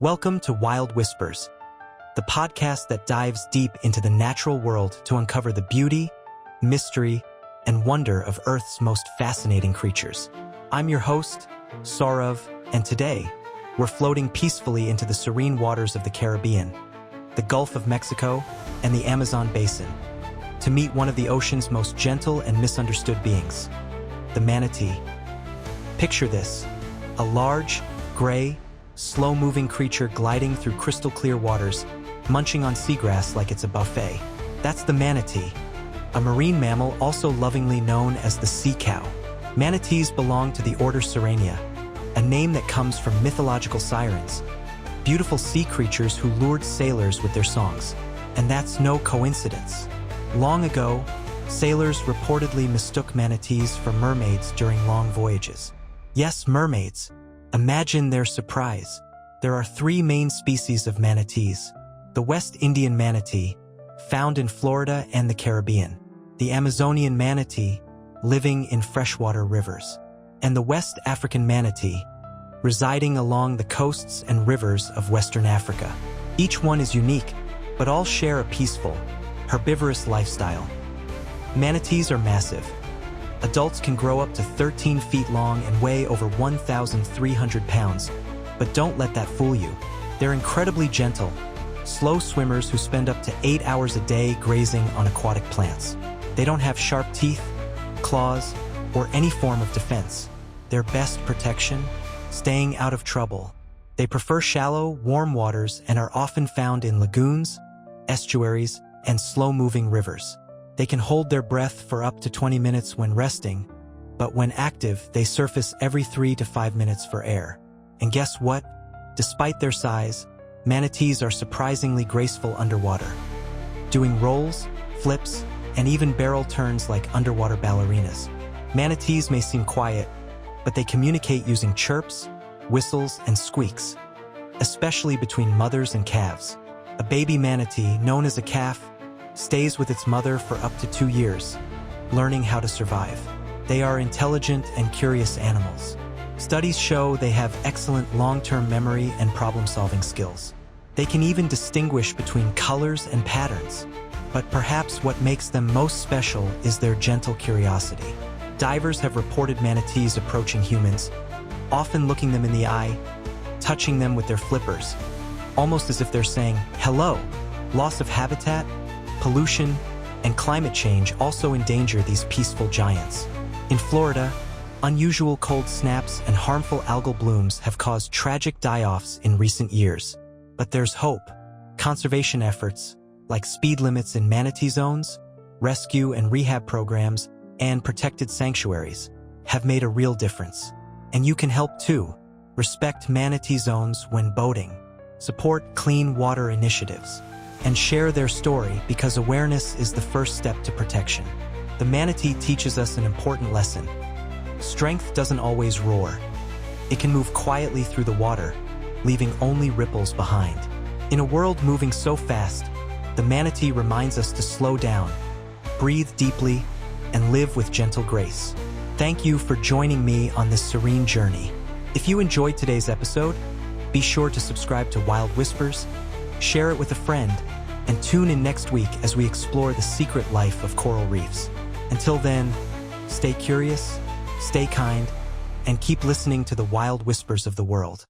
Welcome to Wild Whispers, the podcast that dives deep into the natural world to uncover the beauty, mystery, and wonder of Earth's most fascinating creatures. I'm your host, Saurav, and today, we're floating peacefully into the serene waters of the Caribbean, the Gulf of Mexico, and the Amazon basin, to meet one of the ocean's most gentle and misunderstood beings, the manatee. Picture this, a large, gray, slow-moving creature gliding through crystal-clear waters, munching on seagrass like it's a buffet. That's the manatee, a marine mammal also lovingly known as the sea cow. Manatees belong to the order Sirenia, a name that comes from mythological sirens, beautiful sea creatures who lured sailors with their songs. And that's no coincidence. Long ago, sailors reportedly mistook manatees for mermaids during long voyages. Yes, mermaids. Imagine their surprise. There are three main species of manatees: the West Indian manatee, found in Florida and the Caribbean; the Amazonian manatee, living in freshwater rivers; and the West African manatee, residing along the coasts and rivers of Western Africa. Each one is unique, but all share a peaceful, herbivorous lifestyle. Manatees are massive. Adults can grow up to 13 feet long and weigh over 1,300 pounds. But don't let that fool you. They're incredibly gentle, slow swimmers who spend up to 8 hours a day grazing on aquatic plants. They don't have sharp teeth, claws, or any form of defense. Their best protection? Staying out of trouble. They prefer shallow, warm waters and are often found in lagoons, estuaries, and slow-moving rivers. They can hold their breath for up to 20 minutes when resting, but when active, they surface every 3 to 5 minutes for air. And guess what? Despite their size, manatees are surprisingly graceful underwater, doing rolls, flips, and even barrel turns like underwater ballerinas. Manatees may seem quiet, but they communicate using chirps, whistles, and squeaks, especially between mothers and calves. A baby manatee, known as a calf, stays with its mother for up to 2 years, learning how to survive. They are intelligent and curious animals. Studies show they have excellent long-term memory and problem-solving skills. They can even distinguish between colors and patterns. But perhaps what makes them most special is their gentle curiosity. Divers have reported manatees approaching humans, often looking them in the eye, touching them with their flippers, almost as if they're saying, "Hello." Loss of habitat, pollution, and climate change also endanger these peaceful giants. In Florida, unusual cold snaps and harmful algal blooms have caused tragic die-offs in recent years. But there's hope. Conservation efforts, like speed limits in manatee zones, rescue and rehab programs, and protected sanctuaries, have made a real difference. And you can help too. Respect manatee zones when boating. Support clean water initiatives. And share their story, because awareness is the first step to protection. The manatee teaches us an important lesson. Strength doesn't always roar. It can move quietly through the water, leaving only ripples behind. In a world moving so fast, the manatee reminds us to slow down, breathe deeply, and live with gentle grace. Thank you for joining me on this serene journey. If you enjoyed today's episode, be sure to subscribe to Wild Whispers, share it with a friend, and tune in next week as we explore the secret life of coral reefs. Until then, stay curious, stay kind, and keep listening to the wild whispers of the world.